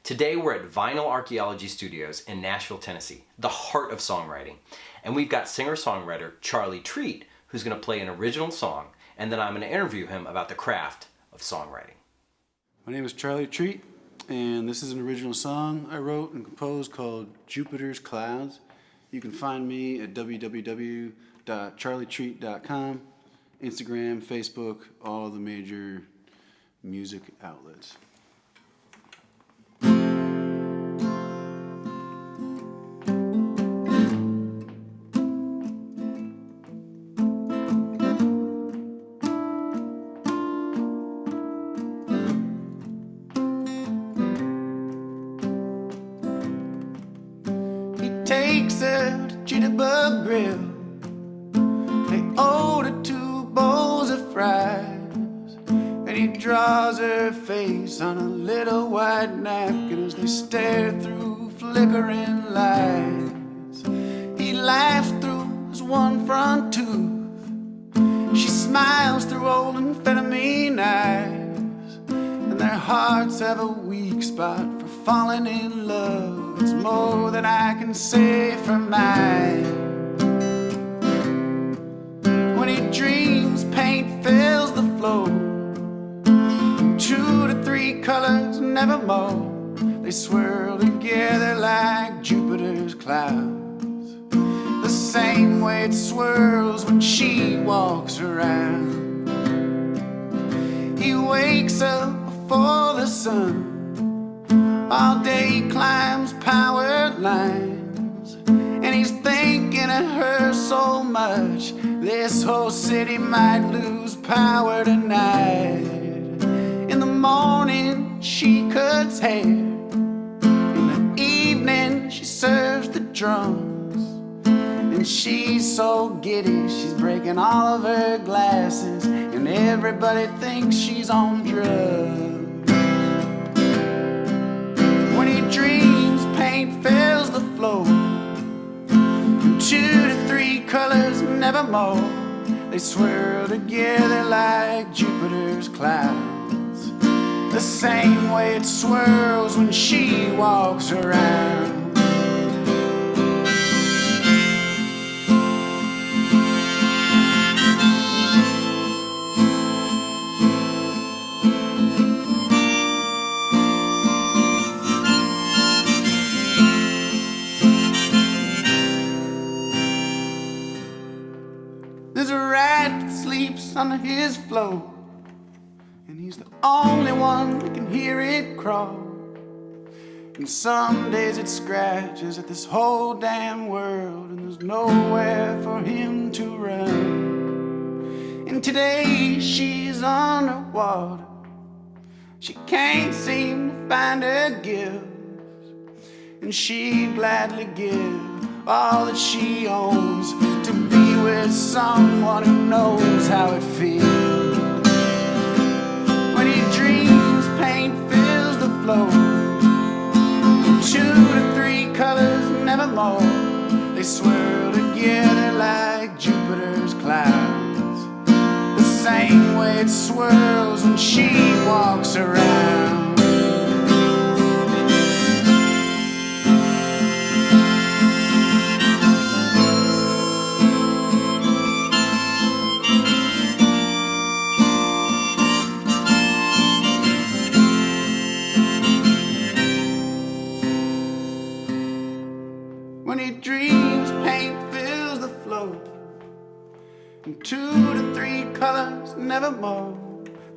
Today we're at Vinyl Archaeology Studios in Nashville, Tennessee, the heart of songwriting. And we've got singer-songwriter Charlie Treat, who's going to play an original song, and then I'm going to interview him about the craft of songwriting. My name is Charlie Treat, and this is an original song I wrote and composed called Jupiter's Clouds. You can find me at www.charlietreat.com, Instagram, Facebook, all the major music outlets. Takes a jitterbug grill, they order 2 bowls of fries, and he draws her face on a little white napkin as they stare through flickering lights. He laughs through his one front tooth, she smiles through old amphetamine eyes, and their hearts have a weak spot for falling in love. It's more than I can say for mine. When he dreams, paint fills the floor, 2 to 3 colors, never more. They swirl together like Jupiter's clouds, the same way it swirls when she walks around. He wakes up before the sun, all day he climbs powered lines, and he's thinking of her so much, this whole city might lose power tonight. In the morning she cuts hair, in the evening she serves the drums, and she's so giddy she's breaking all of her glasses, and everybody thinks she's on drugs. When he dreams, paint fills the floor, 2 to 3 colors, never more. They swirl together like Jupiter's clouds, the same way it swirls when she walks around. There's a rat that sleeps under his floor, and he's the only one that can hear it crawl. And some days it scratches at this whole damn world, and there's nowhere for him to run. And today she's underwater, she can't seem to find her gifts, and she'd gladly give all that she owns to be with someone who knows how it feels. When he dreams, paint fills the floor, 2 to 3 colors, never more. They swirl together like Jupiter's clouds, the same way it swirls when she walks around. When he dreams, paint fills the floor, and 2 to 3 colors, never more.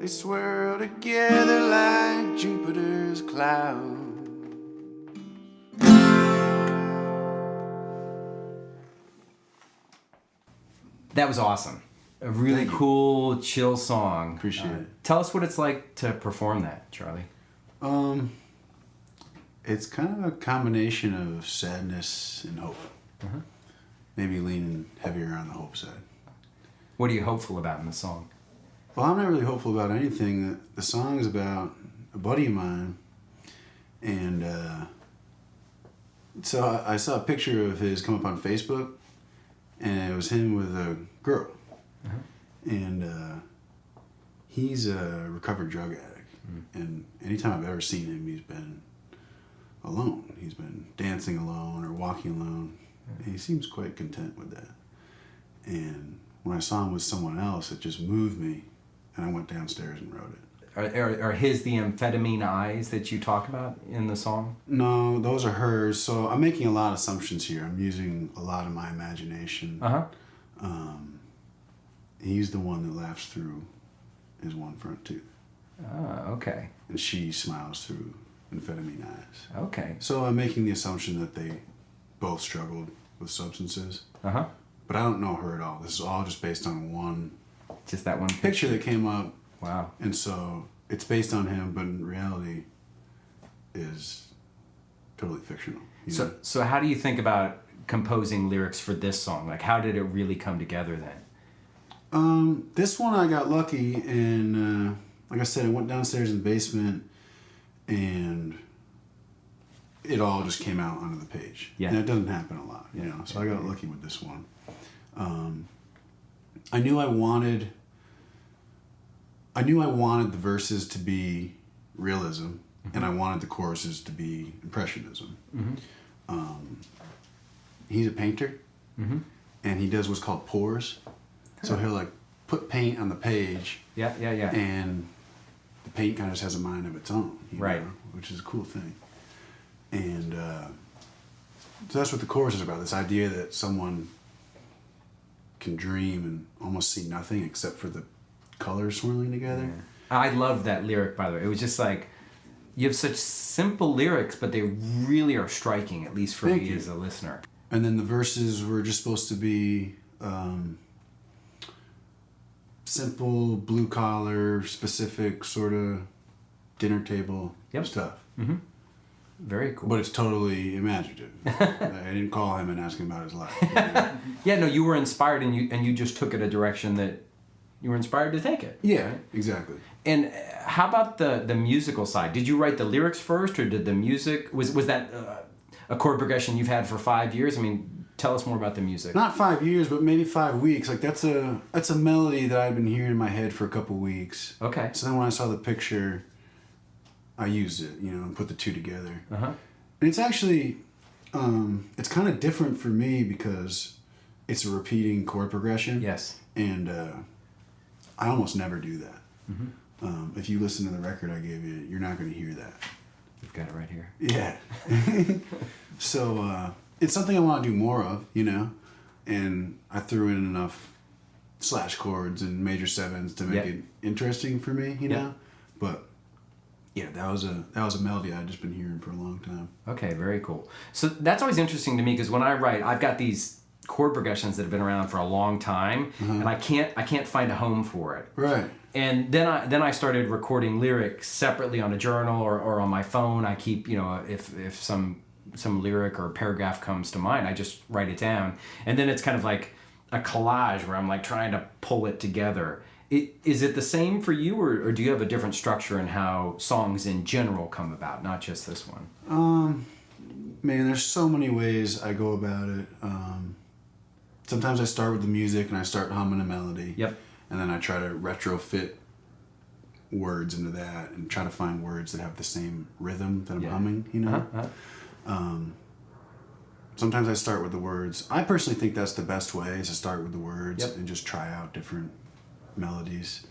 They swirl together like Jupiter's clouds. That was awesome. A really cool, chill song. Appreciate it. Tell us what it's like to perform that, Charlie. It's kind of a combination of sadness and hope. Maybe leaning heavier on the hope side. What are you hopeful about in the song? Well, I'm not really hopeful about anything. The song is about a buddy of mine, and so I saw a picture of his come up on Facebook, and it was him with a girl. And he's a recovered drug addict. And anytime I've ever seen him, he's been alone. He's been dancing alone or walking alone. And he seems quite content with that. And when I saw him with someone else, it just moved me, and I went downstairs and wrote it. Are his the amphetamine eyes that you talk about in the song? No, those are hers. So I'm making a lot of assumptions here. I'm using a lot of my imagination. He's the one that laughs through his one front tooth. Oh, okay. And she smiles through amphetamine eyes. Okay. So I'm making the assumption that they both struggled with substances. But I don't know her at all. This is all just based on one Just that one picture that came up. Wow. And so it's based on him, but in reality is totally fictional. So how do you think about composing lyrics for this song? Like, how did it really come together then? This one I got lucky, and like I said, I went downstairs in the basement, and it all just came out onto the page. Yeah. And it doesn't happen a lot, you know. So I got lucky with this one. I knew I wanted the verses to be realism, and I wanted the choruses to be impressionism. He's a painter, and he does what's called pours. So he'll like put paint on the page. Yeah. And the paint kind of just has a mind of its own, you Right. know, which is a cool thing. And so that's what the chorus is about, this idea that someone can dream and almost see nothing except for the colors swirling together. Yeah. I love that lyric, by the way. It was just like, you have such simple lyrics, but they really are striking, at least for Thank me you. as a listener. And then the verses were just supposed to be simple, blue collar, specific sort of dinner table stuff. Very cool. But it's totally imaginative. I didn't call him and ask him about his life. You know? Yeah, no, you were inspired, and you just took it a direction that you were inspired to take it. Yeah, exactly. And how about the musical side? Did you write the lyrics first, or did the music was that a chord progression you've had for 5 years? I mean, tell us more about the music. Not 5 years, but maybe 5 weeks. Like that's a melody that I've been hearing in my head for a couple weeks. Okay. So then when I saw the picture, I used it, you know, and put the two together. Uh-huh. And it's actually, it's kind of different for me because it's a repeating chord progression. Yes. And I almost never do that. If you listen to the record I gave you, you're not going to hear that. We've got it right here. Yeah. So it's something I want to do more of, you know, and I threw in enough slash chords and major sevens to make it interesting for me, you know. But yeah, that was a melody I'd just been hearing for a long time. Okay, very cool. So that's always interesting to me because when I write, I've got these chord progressions that have been around for a long time, and I can't find a home for it. Right. And then I started recording lyrics separately on a journal or on my phone. I keep, you know, if some lyric or paragraph comes to mind, I just write it down. And then it's kind of like a collage where I'm like trying to pull it together. Is it the same for you, or do you have a different structure in how songs in general come about, not just this one? Man, there's so many ways I go about it. Sometimes I start with the music and I start humming a melody. Yep. And then I try to retrofit words into that and try to find words that have the same rhythm that I'm humming, you know? Sometimes I start with the words. I personally think that's the best way, is to start with the words and just try out different melodies.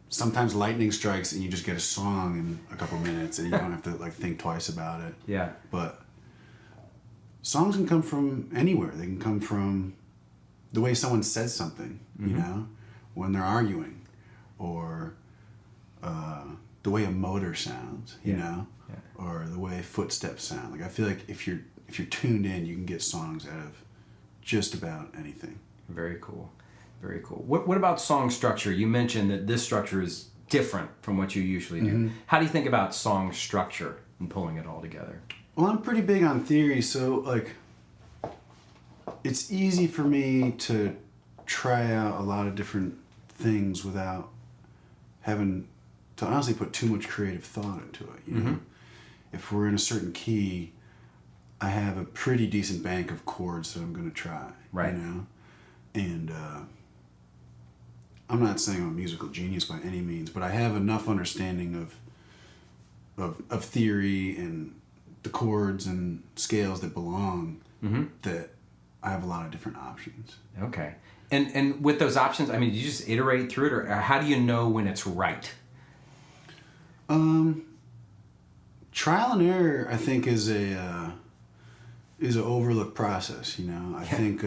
Sometimes lightning strikes and you just get a song in a couple minutes and you don't have to like think twice about it. Yeah. But songs can come from anywhere. They can come from the way someone says something, you know, when they're arguing, or the way a motor sounds, you know, or the way footsteps sound. Like I feel like if you're tuned in, you can get songs out of just about anything. Very cool. Very cool. What about song structure? You mentioned that this structure is different from what you usually do. How do you think about song structure and pulling it all together? Well, I'm pretty big on theory, so like it's easy for me to try out a lot of different things without having to honestly put too much creative thought into it, you know? If we're in a certain key, I have a pretty decent bank of chords that I'm going to try, right? You know? And I'm not saying I'm a musical genius by any means, but I have enough understanding of theory and the chords and scales that belong, that I have a lot of different options. Okay. And with those options, I mean, do you just iterate through it, or how do you know when it's right? Trial and error, I think, is an overlooked process. You know, I think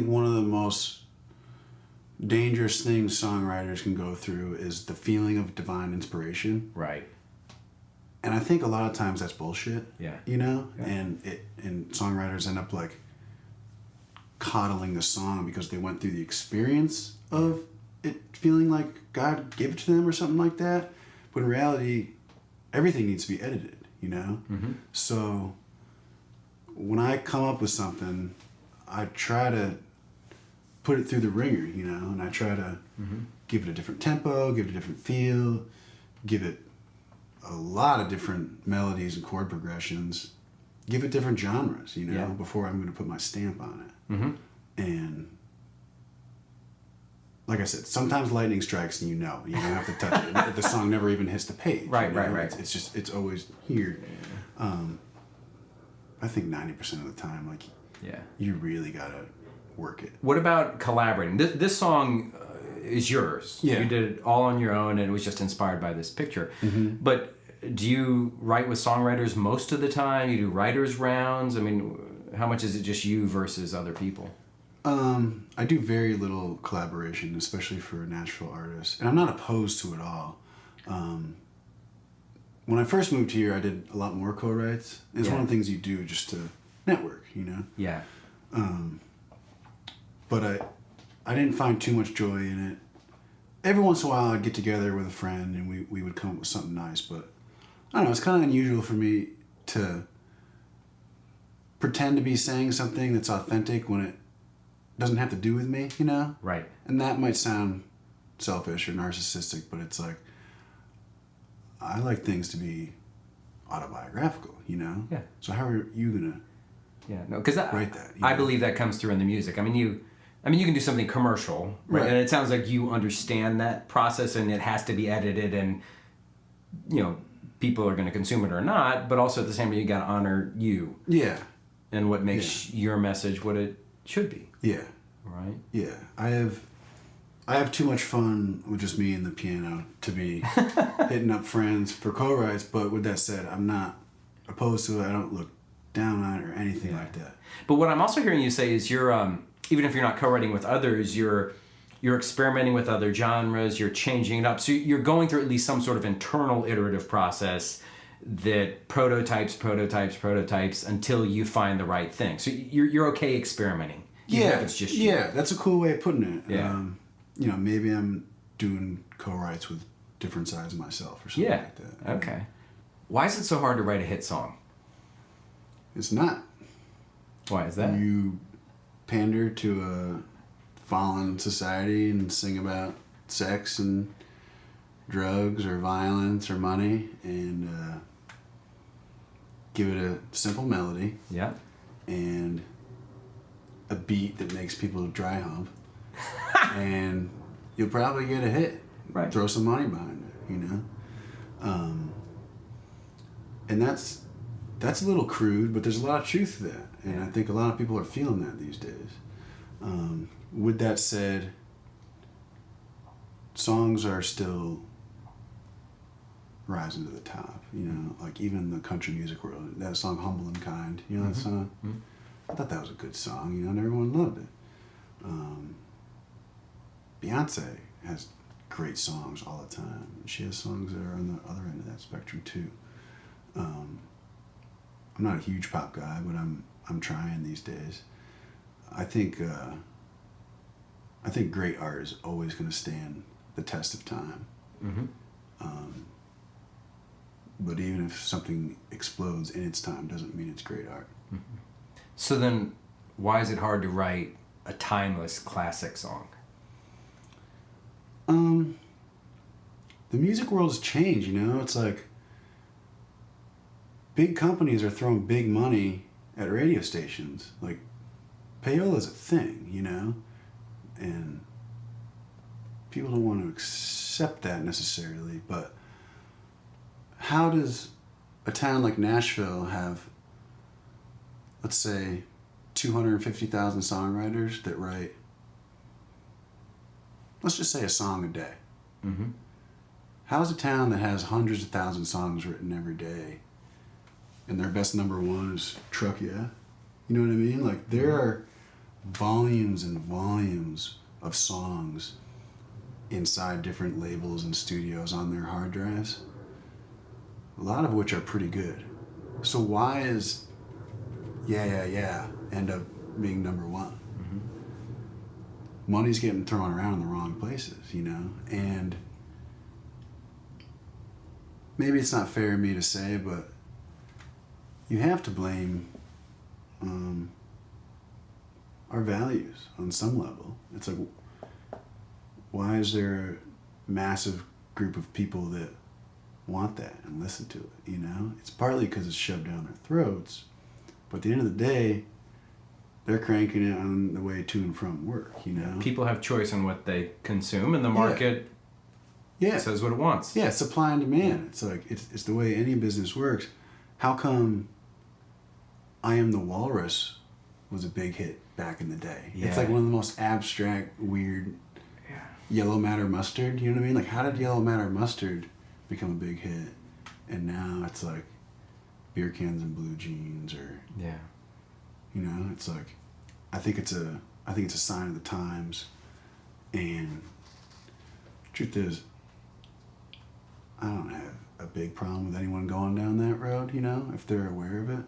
one of the most dangerous things songwriters can go through is the feeling of divine inspiration. Right. And I think a lot of times that's bullshit. Yeah. You know, Yeah. and songwriters end up like coddling the song because they went through the experience of it feeling like God gave it to them or something like that. But in reality, everything needs to be edited, you know? Mm-hmm. So when I come up with something, I try to put it through the ringer, you know, and I try to give it a different tempo, give it a different feel, give it a lot of different melodies and chord progressions, give it different genres, you know, before I'm going to put my stamp on it. Mm-hmm. And like I said, sometimes lightning strikes and you don't have to touch it. The song never even hits the page. Right, you know? right. It's just, it's always here. I think 90% of the time, like, you really got to work it. What about collaborating? This song is yours. Yeah. You did it all on your own, and it was just inspired by this picture. Mm-hmm. But do you write with songwriters most of the time? You do writers' rounds? I mean, how much is it just you versus other people? I do very little collaboration, especially for Nashville artists, and I'm not opposed to it all. When I first moved here, I did a lot more co-writes. It's one of the things you do just to network, you know? Yeah. But I didn't find too much joy in it. Every once in a while, I'd get together with a friend and we would come up with something nice, but I don't know, it's kind of unusual for me to pretend to be saying something that's authentic when it doesn't have to do with me, you know? Right. And that might sound selfish or narcissistic, but it's like, I like things to be autobiographical, you know? Yeah. So how are you gonna Because write that? I believe that comes through in the music. I mean, you can do something commercial, right? And it sounds like you understand that process, and it has to be edited, and people are going to consume it or not. But also at the same time, you got to honor you. Yeah. And what makes your message what it should be. Yeah. Right. Yeah. I have too much fun with just me and the piano to be hitting up friends for co-writes. But with that said, I'm not opposed to it. I don't look down on it or anything like that. But what I'm also hearing you say is you're even if you're not co-writing with others, you're experimenting with other genres, you're changing it up. So you're going through at least some sort of internal iterative process that prototypes until you find the right thing. So you're okay experimenting. Even if it's just you. Yeah, that's a cool way of putting it. Yeah. Maybe I'm doing co-writes with different sides of myself or something like that. Okay. Why is it so hard to write a hit song? It's not. Why is that? You pander to a fallen society and sing about sex and drugs or violence or money and give it a simple melody. Yeah. And a beat that makes people dry hump. And you'll probably get a hit. Right. Throw some money behind it, and that's a little crude, but there's a lot of truth to that. And I think a lot of people are feeling that these days. With that said, songs are still rising to the top, like even the country music world. That song, Humble and Kind, that song? Mm-hmm. I thought that was a good song, and everyone loved it. Beyonce has great songs all the time. She has songs that are on the other end of that spectrum too. I'm not a huge pop guy, but I'm trying these days. I think great art is always going to stand the test of time. Mm-hmm. But even if something explodes in its time, doesn't mean it's great art. Mm-hmm. So then, why is it hard to write a timeless classic song? The music world has changed, It's like big companies are throwing big money at radio stations. Like, payola's a thing, And people don't want to accept that necessarily, but how does a town like Nashville have, let's say, 250,000 songwriters that write, let's just say, a song a day. Mm-hmm. How's a town that has hundreds of thousands of songs written every day and their best number one is Truck Yeah? You know what I mean? Like, there are volumes and volumes of songs inside different labels and studios on their hard drives, a lot of which are pretty good. So why is Yeah end up being number one? Money's getting thrown around in the wrong places, you know? And maybe it's not fair of me to say, but you have to blame our values on some level. It's like, why is there a massive group of people that want that and listen to it, you know? It's partly because it's shoved down their throats, but at the end of the day, they're cranking it on the way to and from work, you know? People have choice in what they consume, and the market says what it wants. Yeah, supply and demand. It's like, it's the way any business works. How come I Am the Walrus was a big hit back in the day? Yeah. It's like one of the most abstract, weird, Yellow Matter Mustard, you know what I mean? Like, how did Yellow Matter Mustard become a big hit? And now it's like beer cans and blue jeans, or you know, it's like, I think it's a sign of the times. And truth is, I don't have a big problem with anyone going down that road, you know, if they're aware of it.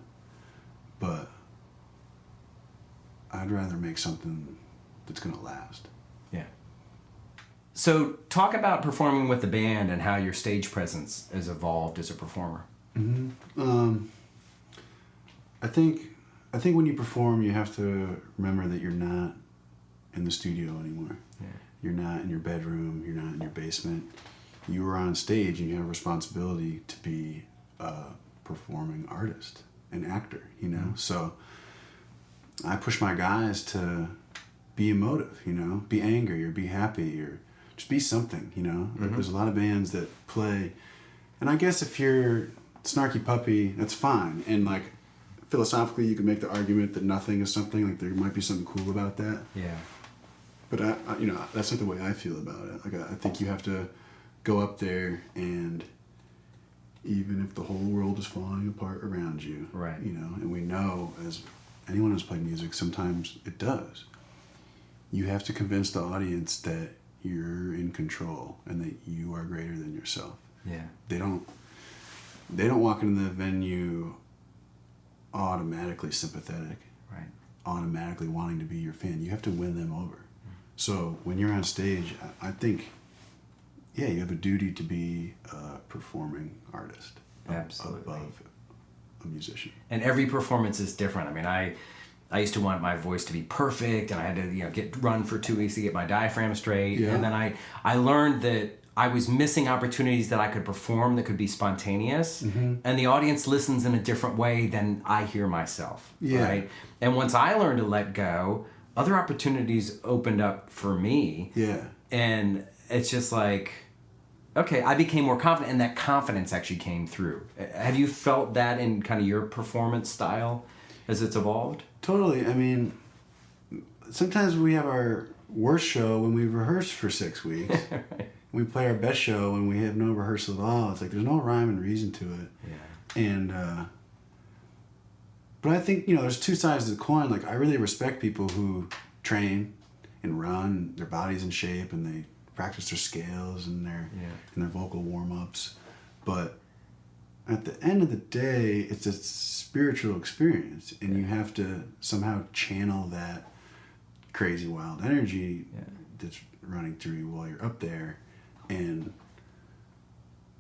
But I'd rather make something that's gonna last. Yeah. So talk about performing with the band and how your stage presence has evolved as a performer. I think when you perform, you have to remember that you're not in the studio anymore. Yeah. You're not in your bedroom. You're not in your basement. You are on stage, and you have a responsibility to be a performing artist, an actor, you know? So I push my guys to be emotive, you know? Be angry or be happy or just be something, you know? There's a lot of bands that play, and I guess if you're snarky puppy, that's fine. And like, philosophically, you can make the argument that nothing is something. Like, there might be something cool about that. Yeah. But I you know, that's not the way I feel about it. Like, I think you have to go up there, and even if the whole world is falling apart around you, right? You know, and we know, as anyone who's played music, sometimes it does. You have to convince the audience that you're in control and that you are greater than yourself. Yeah. They don't walk into the venue automatically sympathetic, right? Automatically wanting to be your fan. You have to win them over. So when you're on stage, I think, you have a duty to be a performing artist. Absolutely. Above a musician. And every performance is different. I mean, I used to want my voice to be perfect, and I had to run for 2 weeks to get my diaphragm straight. Yeah. And then I learned that I was missing opportunities that I could perform that could be spontaneous, and the audience listens in a different way than I hear myself. Yeah. Right? And once I learned to let go, other opportunities opened up for me. Yeah. And it's just like, okay, I became more confident, and that confidence actually came through. Have you felt that in kind of your performance style as it's evolved? Totally. I mean, sometimes we have our worst show when we rehearse for 6 weeks. Right. We play our best show when we have no rehearsal at all. It's like, there's no rhyme and reason to it. Yeah. And, but I think, there's two sides to the coin. Like, I really respect people who train and run, their body's in shape, and they practice their scales and their vocal warm-ups. But at the end of the day, it's a spiritual experience, and you have to somehow channel that crazy wild energy that's running through you while you're up there. And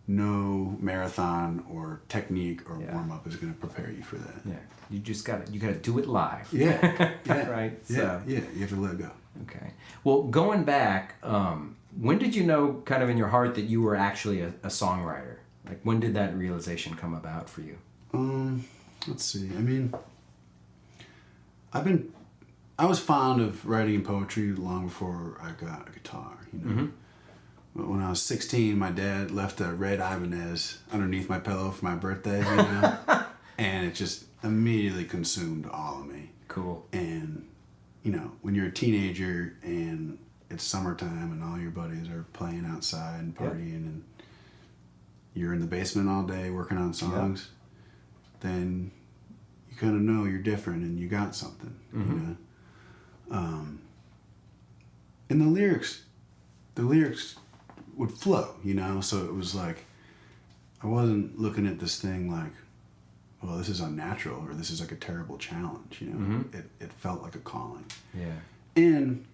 no marathon or technique or warm-up is going to prepare you for that. Yeah, you just got to do it live. Yeah. Right. Yeah. You have to let go. Okay. Well, going back, when did you know, kind of in your heart, that you were actually a songwriter? Like, when did that realization come about for you? Let's see. I mean, I was fond of writing and poetry long before I got a guitar. But when I was 16, my dad left a red Ibanez underneath my pillow for my birthday, you know? And it just immediately consumed all of me. Cool. And, you know, when you're a teenager and it's summertime and all your buddies are playing outside and partying and you're in the basement all day working on songs, then you kind of know you're different and you got something, you know? And the lyrics would flow, you know? So it was like, I wasn't looking at this thing like, well, this is unnatural or this is like a terrible challenge, you know? It felt like a calling. Yeah. And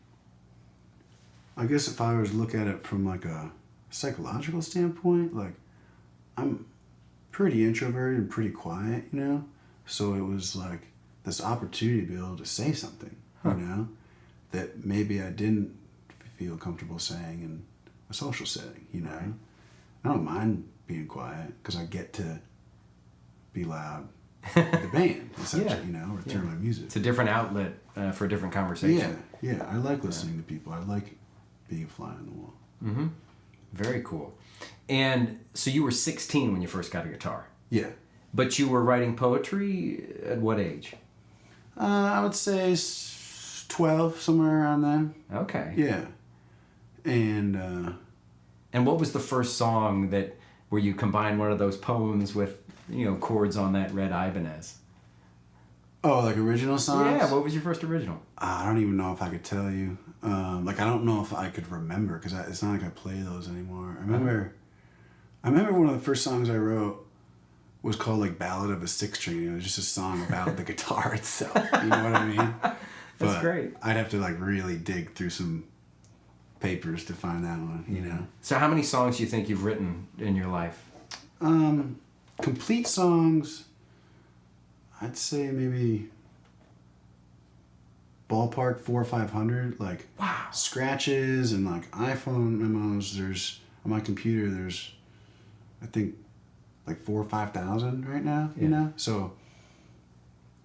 I guess if I was to look at it from like a psychological standpoint, like I'm pretty introverted and pretty quiet, you know? So it was like this opportunity to be able to say something, you know, that maybe I didn't feel comfortable saying in a social setting, you know? Right. I don't mind being quiet because I get to be loud with the band, essentially, you know, or through my music. It's a different outlet for a different conversation. Yeah. I like listening to people. I like being a fly on the wall. Mm-hmm. Very cool. And so you were 16 when you first got a guitar. Yeah. But you were writing poetry at what age? I would say 12, somewhere around then. Okay. Yeah. And what was the first song where you combined one of those poems with, you know, chords on that red Ibanez? oh, like original songs? Yeah, what was your first original? I don't even know if I could tell you. Like I don't know if I could remember because it's not like I play those anymore. I remember one of the first songs I wrote was called like Ballad of a Six String. It was just a song about the guitar itself. You know what I mean? That's great. I'd have to like really dig through some papers to find that one, you know? So how many songs do you think you've written in your life? Complete songs, I'd say maybe ballpark 400 or 500. Like Wow. scratches and like iPhone memos. There's on my computer. There's I think like 4,000 or 5,000 right now. You know, so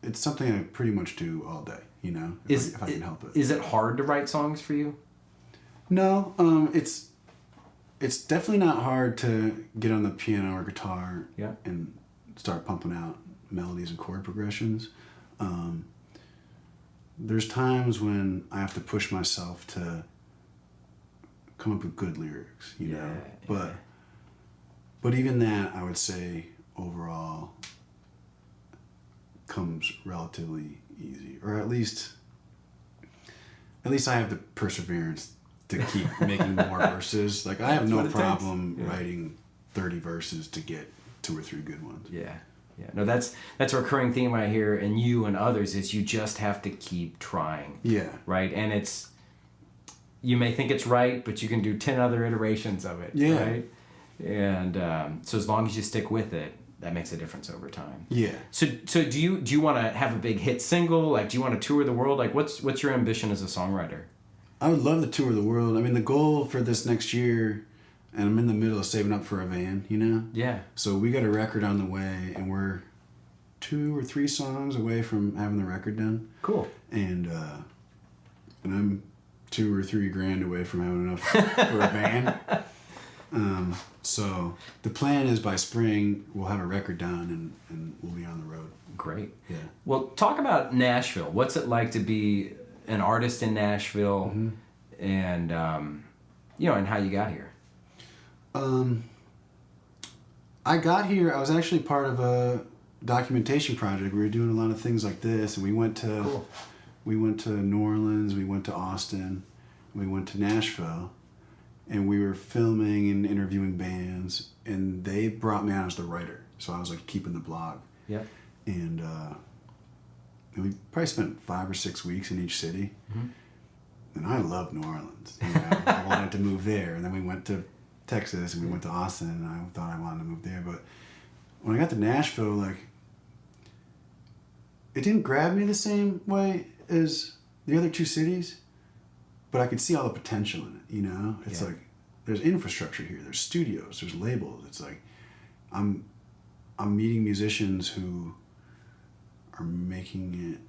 it's something I pretty much do all day. You know, if I can help it. Is it hard to write songs for you? No, it's definitely not hard to get on the piano or guitar and start pumping out melodies and chord progressions. There's times when I have to push myself to come up with good lyrics, you know. But even that, I would say overall comes relatively easy, or at least I have the perseverance to keep making more verses. Like I have no problem writing 30 verses to get 2 or 3 good ones. Yeah. No, that's a recurring theme I hear in you and others is you just have to keep trying. Yeah. Right? And you may think it's right, but you can do 10 other iterations of it. Yeah. Right? And so as long as you stick with it, that makes a difference over time. Yeah. So do you want to have a big hit single? Like, do you want to tour the world? Like, what's your ambition as a songwriter? I would love to tour the world. I mean, the goal for this next year, and I'm in the middle of saving up for a van, you know? Yeah. So we got a record on the way, and we're 2 or 3 songs away from having the record done. Cool. And I'm 2 or 3 grand away from having enough for a van. So the plan is by spring, we'll have a record done, and we'll be on the road. Great. Yeah. Well, talk about Nashville. What's it like to be an artist in Nashville, and and how you got here? I got here. I was actually part of a documentation project. We were doing a lot of things like this, and we went to New Orleans, we went to Austin, we went to Nashville, and we were filming and interviewing bands, and they brought me on as the writer. So I was like keeping the blog. Yeah. And we probably spent 5 or 6 weeks in each city. And I love New Orleans. You know, I wanted to move there. And then we went to Texas and we went to Austin, and I thought I wanted to move there. But when I got to Nashville, like, it didn't grab me the same way as the other 2 cities, but I could see all the potential in it, you know? It's like, there's infrastructure here, there's studios, there's labels. It's like, I'm meeting musicians who are making it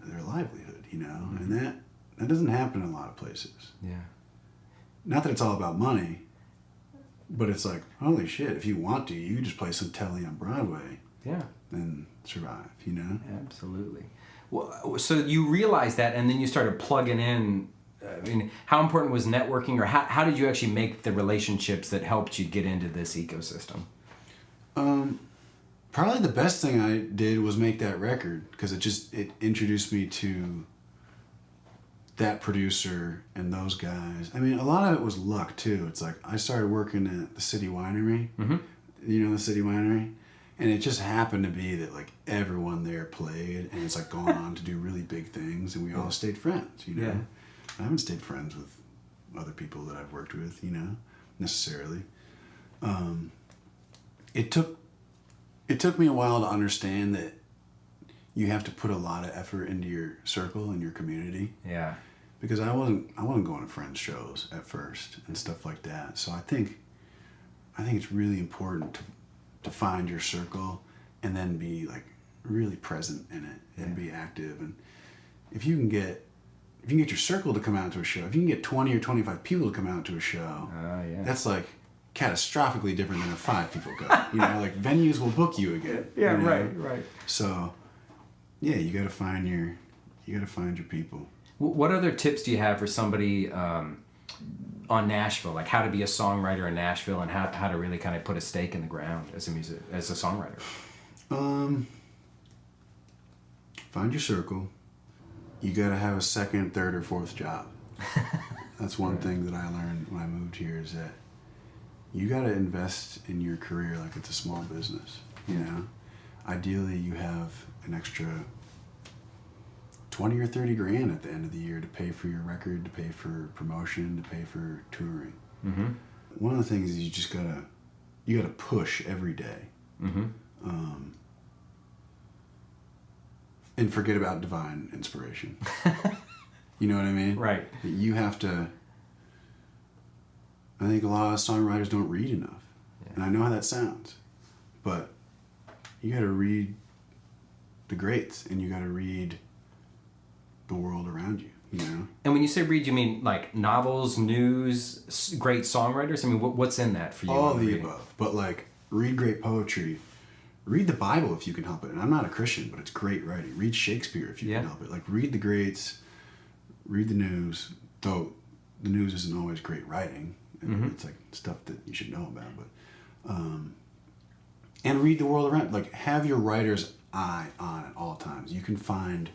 their livelihood, you know? And that doesn't happen in a lot of places. Yeah. Not that it's all about money, But it's like, holy shit, if you want to, you can just play some telly on Broadway. Yeah. And survive, you know? Absolutely. Well, so you realized that, and then you started plugging in. I mean, how important was networking, or how did you actually make the relationships that helped you get into this ecosystem? Probably the best thing I did was make that record, because it introduced me to that producer and those guys. I mean, a lot of it was luck too. It's like I started working at the City Winery. Mm-hmm. You know the City Winery? And it just happened to be that like everyone there played, and it's like gone on to do really big things, and we all stayed friends, you know? Yeah. I haven't stayed friends with other people that I've worked with, you know, necessarily. It took me a while to understand that you have to put a lot of effort into your circle and your community. Yeah. Because I wasn't going to friends' shows at first and stuff like that. So I think it's really important to find your circle and then be like really present in it and be active. And if you can get your circle to come out to a show, if you can get 20 or 25 people to come out to a show, that's like catastrophically different than if 5 people go. You know, like venues will book you again. Yeah, you know? right. So, yeah, you got to find your people. What other tips do you have for somebody on Nashville, like how to be a songwriter in Nashville, and how to really kind of put a stake in the ground as a songwriter? Find your circle. You got to have a second, third, or fourth job. That's one thing that I learned when I moved here, is that you got to invest in your career like it's a small business, you know? Ideally, you have an extra 20 or 30 grand at the end of the year to pay for your record, to pay for promotion, to pay for touring. Mm-hmm. One of the things is you gotta push every day. Mm-hmm. And forget about divine inspiration. You know what I mean? Right. You have to. I think a lot of songwriters don't read enough. Yeah. And I know how that sounds. But you gotta read the greats, and you gotta read the world around you, you know? And when you say read, you mean like novels, news, great songwriters? I mean, what's in that for you? All of the above. But like, read great poetry. Read the Bible if you can help it. And I'm not a Christian, but it's great writing. Read Shakespeare if you can help it. Like, read the greats. Read the news. Though the news isn't always great writing. Mm-hmm. It's like stuff that you should know about. But and read the world around. Like, have your writer's eye on at all times. You can find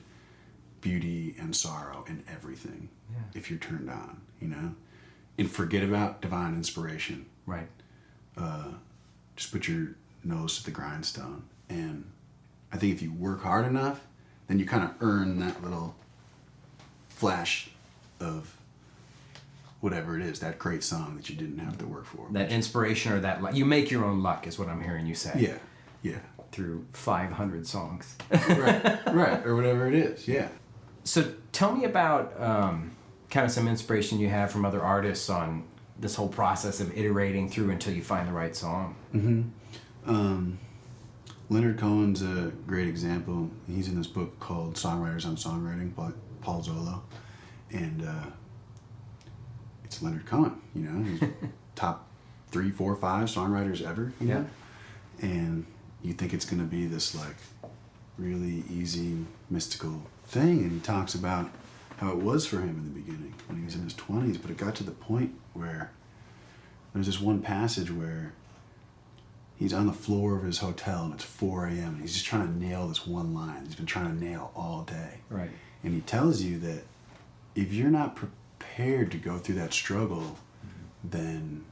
beauty and sorrow in everything if you're turned on, you know? And forget about divine inspiration. Right. Just put your nose to the grindstone. And I think if you work hard enough, then you kind of earn that little flash of whatever it is, that great song that you didn't have to work for. That inspiration, or that luck. You make your own luck is what I'm hearing you say. Yeah. Through 500 songs. right, or whatever it is, yeah. So tell me about kind of some inspiration you have from other artists on this whole process of iterating through until you find the right song. Mm-hmm. Leonard Cohen's a great example. He's in this book called Songwriters on Songwriting by Paul Zollo. And it's Leonard Cohen, you know? He's top 3, 4, 5 songwriters ever, you know? And you think it's going to be this, like, really easy, mystical thing. And he talks about how it was for him in the beginning when he was in his 20s. But it got to the point where there's this one passage where he's on the floor of his hotel and it's 4 a.m. and he's just trying to nail this one line. He's been trying to nail all day. Right. And he tells you that if you're not prepared to go through that struggle, then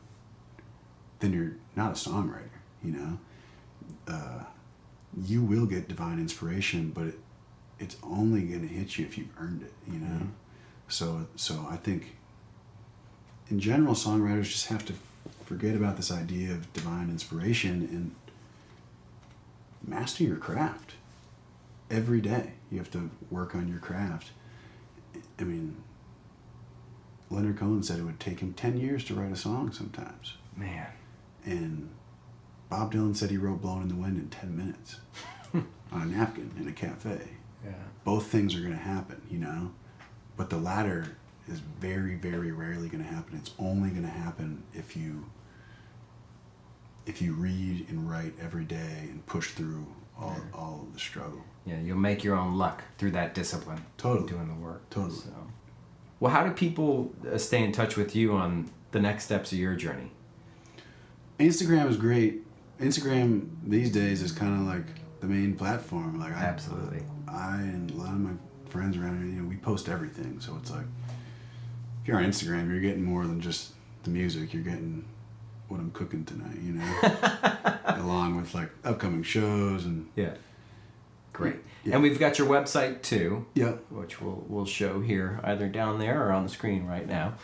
you're not a songwriter, you know? You will get divine inspiration, but it's only going to hit you if you've earned it, you know? Mm-hmm. So I think, in general, songwriters just have to forget about this idea of divine inspiration and master your craft. Every day, you have to work on your craft. I mean, Leonard Cohen said it would take him 10 years to write a song sometimes. Man. And Bob Dylan said he wrote Blowin' in the Wind in 10 minutes on a napkin in a cafe. Yeah. Both things are going to happen, you know? But the latter is very, very rarely going to happen. It's only going to happen if you if you read and write every day and push through all of the struggle. Yeah, you'll make your own luck through that discipline. Totally. Doing the work. Totally. So. Well, how do people stay in touch with you on the next steps of your journey? Instagram is great. Instagram these days is kind of like the main platform. Like Absolutely. I and a lot of my friends around here, we post everything. So it's like, if you're on Instagram, you're getting more than just the music. You're getting what I'm cooking tonight, along with like upcoming shows and Great. Yeah. And we've got your website too. Yeah. Which we'll show here either down there or on the screen right now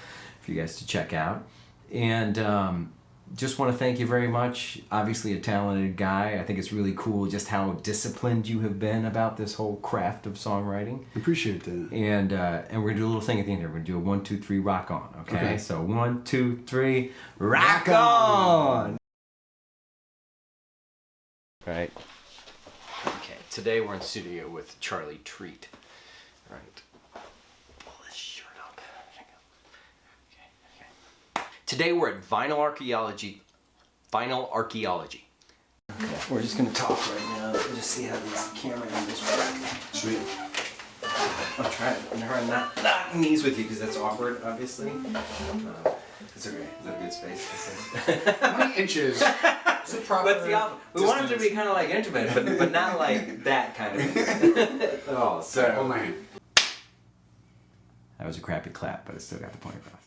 for you guys to check out. And just want to thank you very much. Obviously a talented guy. I think it's really cool just how disciplined you have been about this whole craft of songwriting. Appreciate that. And we're gonna do a little thing at the end here. We're gonna do a 1, 2, 3 rock on. Okay? So 1, 2, 3 rock on! Right. Okay, today we're in studio with Charlie Treat. All right. Pull this shirt up. Okay. Today we're at Vinyl Archaeology. Okay, we're just gonna talk right now and just see how these camera angles work. Sweet. I'll try it. I'm not knocking these with you because that's awkward, obviously. It's okay. Is that a good space? How many inches? It's a proper What's the opposite? We want it to be kind of like intimate, but not like that kind of. Oh, Sorry, hold my hand. That was a crappy clap, but it still got the point across.